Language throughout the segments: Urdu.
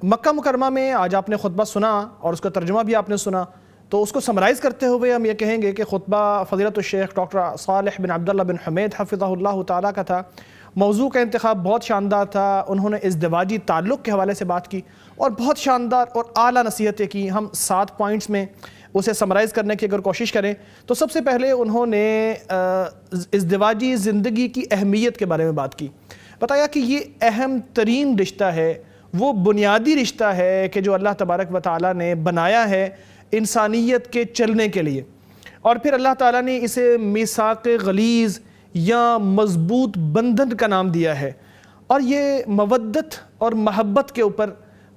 مکہ مکرمہ میں آج آپ نے خطبہ سنا اور اس کا ترجمہ بھی آپ نے سنا، تو اس کو سمرائز کرتے ہوئے ہم یہ کہیں گے کہ خطبہ فضیلت الشیخ ڈاکٹر صالح بن عبداللہ بن حمید حفظہ اللہ تعالیٰ کا تھا۔ موضوع کا انتخاب بہت شاندار تھا، انہوں نے ازدواجی تعلق کے حوالے سے بات کی اور بہت شاندار اور اعلیٰ نصیحتیں کی۔ ہم 7 پوائنٹس میں اسے سمرائز کرنے کی اگر کوشش کریں تو سب سے پہلے انہوں نے ازدواجی زندگی کی اہمیت کے بارے میں بات کی، بتایا کہ یہ اہم ترین رشتہ ہے، وہ بنیادی رشتہ ہے کہ جو اللہ تبارک و تعالیٰ نے بنایا ہے انسانیت کے چلنے کے لیے، اور پھر اللہ تعالیٰ نے اسے میثاق غلیظ یا مضبوط بندھن کا نام دیا ہے، اور یہ مودت اور محبت کے اوپر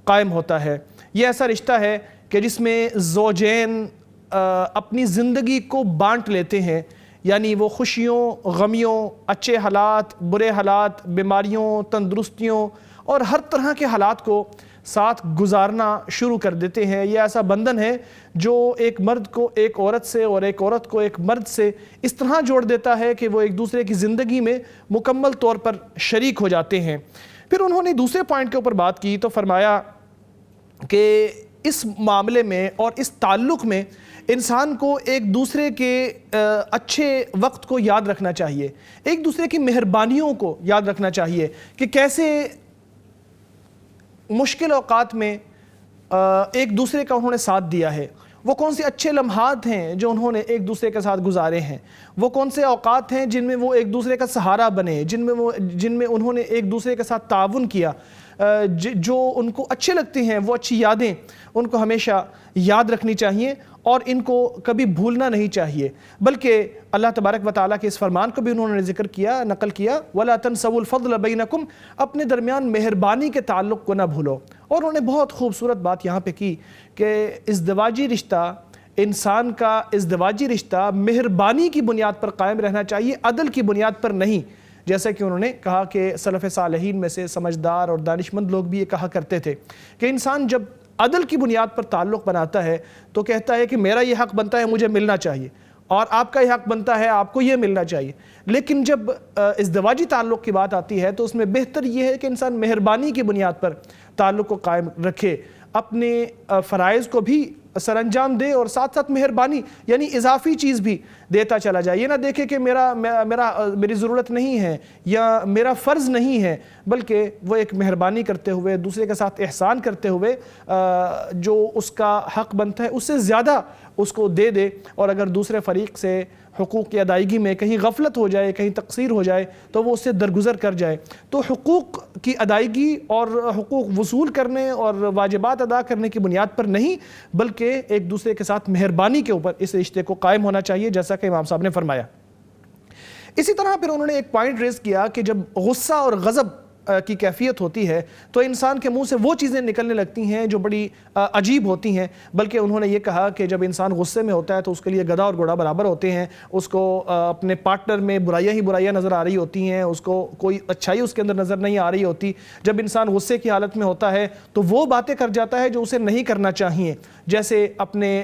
قائم ہوتا ہے۔ یہ ایسا رشتہ ہے کہ جس میں زوجین اپنی زندگی کو بانٹ لیتے ہیں، یعنی وہ خوشیوں، غمیوں، اچھے حالات، برے حالات، بیماریوں، تندرستیوں اور ہر طرح کے حالات کو ساتھ گزارنا شروع کر دیتے ہیں۔ یہ ایسا بندھن ہے جو ایک مرد کو ایک عورت سے اور ایک عورت کو ایک مرد سے اس طرح جوڑ دیتا ہے کہ وہ ایک دوسرے کی زندگی میں مکمل طور پر شریک ہو جاتے ہیں۔ پھر انہوں نے دوسرے پوائنٹ کے اوپر بات کی تو فرمایا کہ اس معاملے میں اور اس تعلق میں انسان کو ایک دوسرے کے اچھے وقت کو یاد رکھنا چاہیے، ایک دوسرے کی مہربانیوں کو یاد رکھنا چاہیے کہ کیسے مشکل اوقات میں ایک دوسرے کا انہوں نے ساتھ دیا ہے، وہ کون سے اچھے لمحات ہیں جو انہوں نے ایک دوسرے کے ساتھ گزارے ہیں، وہ کون سے اوقات ہیں جن میں وہ ایک دوسرے کا سہارا بنے، جن میں انہوں نے ایک دوسرے کے ساتھ تعاون کیا، جو ان کو اچھے لگتے ہیں وہ اچھی یادیں ان کو ہمیشہ یاد رکھنی چاہیے اور ان کو کبھی بھولنا نہیں چاہیے۔ بلکہ اللہ تبارک و تعالیٰ کے اس فرمان کو بھی انہوں نے ذکر کیا، نقل کیا، وَلَا تَنْسَوُا الْفَضْلَ بَيْنَكُمْ، اپنے درمیان مہربانی کے تعلق کو نہ بھولو۔ اور انہوں نے بہت خوبصورت بات یہاں پہ کی کہ ازدواجی رشتہ، انسان کا ازدواجی رشتہ مہربانی کی بنیاد پر قائم رہنا چاہیے، عدل کی بنیاد پر نہیں، جیسا کہ انہوں نے کہا کہ سلف صالحین میں سے سمجھدار اور دانشمند لوگ بھی یہ کہا کرتے تھے کہ انسان جب عدل کی بنیاد پر تعلق بناتا ہے تو کہتا ہے کہ میرا یہ حق بنتا ہے مجھے ملنا چاہیے، اور آپ کا یہ حق بنتا ہے آپ کو یہ ملنا چاہیے۔ لیکن جب ازدواجی تعلق کی بات آتی ہے تو اس میں بہتر یہ ہے کہ انسان مہربانی کی بنیاد پر تعلق کو قائم رکھے، اپنے فرائض کو بھی سر انجام دے اور ساتھ ساتھ مہربانی یعنی اضافی چیز بھی دیتا چلا جائے۔ یہ نہ دیکھے کہ میری ضرورت نہیں ہے یا میرا فرض نہیں ہے، بلکہ وہ ایک مہربانی کرتے ہوئے دوسرے کے ساتھ احسان کرتے ہوئے جو اس کا حق بنتا ہے اس سے زیادہ اس کو دے دے، اور اگر دوسرے فریق سے حقوق کی ادائیگی میں کہیں غفلت ہو جائے، کہیں تقصیر ہو جائے تو وہ اس سے درگزر کر جائے۔ تو حقوق کی ادائیگی اور حقوق وصول کرنے اور واجبات ادا کرنے کی بنیاد پر نہیں، بلکہ ایک دوسرے کے ساتھ مہربانی کے اوپر اس رشتے کو قائم ہونا چاہیے، جیسا کہ امام صاحب نے فرمایا۔ اسی طرح پھر انہوں نے ایک پوائنٹ ریز کیا کہ جب غصہ اور غضب کی کیفیت ہوتی ہے تو انسان کے منہ سے وہ چیزیں نکلنے لگتی ہیں جو بڑی عجیب ہوتی ہیں، بلکہ انہوں نے یہ کہا کہ جب انسان غصے میں ہوتا ہے تو اس کے لیے گدھا اور گھوڑا برابر ہوتے ہیں، اس کو اپنے پارٹنر میں برائیاں ہی برائیاں نظر آ رہی ہوتی ہیں، اس کو کوئی اچھائی اس کے اندر نظر نہیں آ رہی ہوتی۔ جب انسان غصے کی حالت میں ہوتا ہے تو وہ باتیں کر جاتا ہے جو اسے نہیں کرنا چاہیے، جیسے اپنے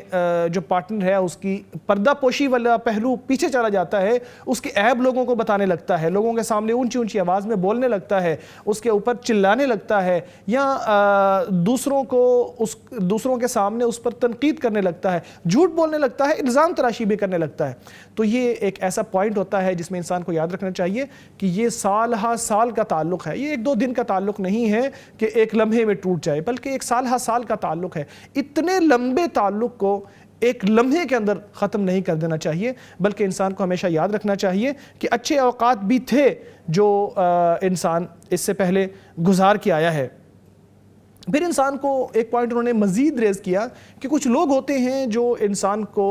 جو پارٹنر ہے اس کی پردہ پوشی والا پہلو پیچھے چلا جاتا ہے، اس کے عیب لوگوں کو بتانے لگتا ہے، لوگوں کے سامنے اونچی اونچی آواز میں بولنے لگتا ہے، اس کے اوپر چلانے لگتا ہے، یا دوسروں کے سامنے اس پر تنقید کرنے لگتا ہے، جھوٹ بولنے لگتا ہے، الزام تراشی بھی کرنے لگتا ہے۔ تو یہ ایک ایسا پوائنٹ ہوتا ہے جس میں انسان کو یاد رکھنا چاہیے کہ یہ سال ہا سال کا تعلق ہے، یہ 1-2 دن کا تعلق نہیں ہے کہ ایک لمحے میں ٹوٹ جائے، بلکہ ایک سال ہا سال کا تعلق ہے۔ اتنے لمبے تعلق کو ایک لمحے کے اندر ختم نہیں کر دینا چاہیے، بلکہ انسان کو ہمیشہ یاد رکھنا چاہیے کہ اچھے اوقات بھی تھے جو انسان اس سے پہلے گزار کے آیا ہے۔ پھر انسان کو ایک پوائنٹ انہوں نے مزید ریز کیا کہ کچھ لوگ ہوتے ہیں جو انسان کو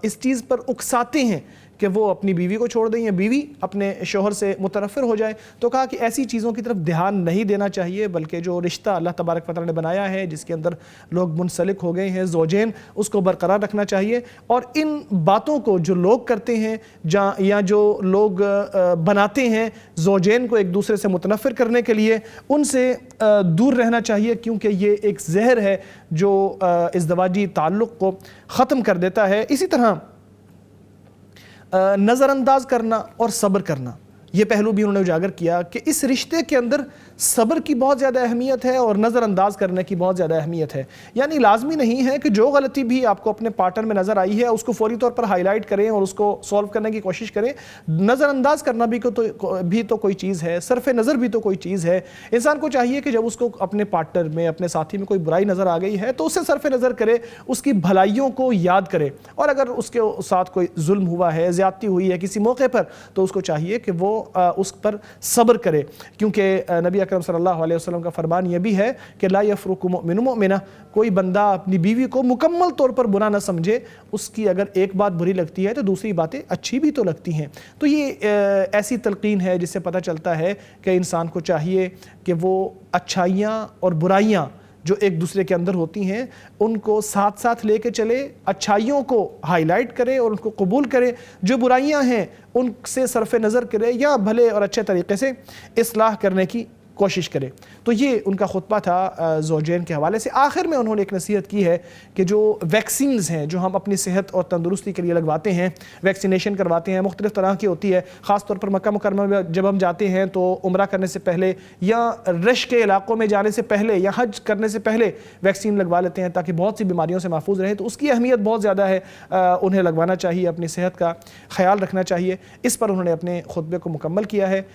اس چیز پر اکساتے ہیں کہ وہ اپنی بیوی کو چھوڑ دیں یا بیوی اپنے شوہر سے متنفر ہو جائے، تو کہا کہ ایسی چیزوں کی طرف دھیان نہیں دینا چاہیے، بلکہ جو رشتہ اللہ تبارک و تعالیٰ نے بنایا ہے جس کے اندر لوگ منسلک ہو گئے ہیں، زوجین، اس کو برقرار رکھنا چاہیے، اور ان باتوں کو جو لوگ کرتے ہیں یا جو لوگ بناتے ہیں زوجین کو ایک دوسرے سے متنفر کرنے کے لیے، ان سے دور رہنا چاہیے، کیونکہ یہ ایک زہر ہے جو ازدواجی تعلق کو ختم کر دیتا ہے۔ اسی طرح نظر انداز کرنا اور صبر کرنا، یہ پہلو بھی انہوں نے اجاگر کیا کہ اس رشتے کے اندر صبر کی بہت زیادہ اہمیت ہے اور نظر انداز کرنے کی بہت زیادہ اہمیت ہے. یعنی لازمی نہیں ہے کہ جو غلطی بھی آپ کو اپنے پارٹنر میں نظر آئی ہے اس کو فوری طور پر ہائی لائٹ کریں اور اس کو سولو کرنے کی کوشش کریں. نظر انداز کرنا بھی تو کوئی چیز ہے, صرف نظر بھی تو کوئی چیز ہے. انسان کو چاہیے کہ جب اس کو اپنے پارٹنر میں, اپنے ساتھی میں کوئی برائی نظر آ گئی ہے تو اسے صرف نظر کرے, اس کی بھلائیوں کو یاد کرے, اور اگر اس کے ساتھ کوئی ظلم ہوا ہے, زیادتی ہوئی ہے کسی موقع پر, تو اس کو چاہیے کہ وہ اس پر صبر کرے. کیونکہ نبی اکرم صلی اللہ علیہ وسلم کا فرمان یہ بھی ہے کہ لا یفرق مؤمن مؤمنہ, کوئی بندہ اپنی بیوی کو مکمل طور پر برا نہ سمجھے, اس کی اگر ایک بات بری لگتی ہے تو دوسری باتیں اچھی بھی تو لگتی ہیں. تو یہ ایسی تلقین ہے جس سے پتہ چلتا ہے کہ انسان کو چاہیے کہ وہ اچھائیاں اور برائیاں جو ایک دوسرے کے اندر ہوتی ہیں ان کو ساتھ ساتھ لے کے چلے, اچھائیوں کو ہائی لائٹ کرے اور ان کو قبول کرے, جو برائیاں ہیں ان سے صرف نظر کرے یا بھلے اور اچھے طریقے سے اصلاح کرنے کی کوشش کرے. تو یہ ان کا خطبہ تھا زوجین کے حوالے سے. آخر میں انہوں نے ایک نصیحت کی ہے کہ جو ویکسینز ہیں جو ہم اپنی صحت اور تندرستی کے لیے لگواتے ہیں, ویکسینیشن کرواتے ہیں, مختلف طرح کی ہوتی ہے. خاص طور پر مکہ مکرمہ میں جب ہم جاتے ہیں تو عمرہ کرنے سے پہلے یا رش کے علاقوں میں جانے سے پہلے یا حج کرنے سے پہلے ویکسین لگوا لیتے ہیں تاکہ بہت سی بیماریوں سے محفوظ رہیں. تو اس کی اہمیت بہت زیادہ ہے, انہیں لگوانا چاہیے, اپنی صحت کا خیال رکھنا چاہیے. اس پر انہوں نے اپنے خطبے کو مکمل کیا ہے.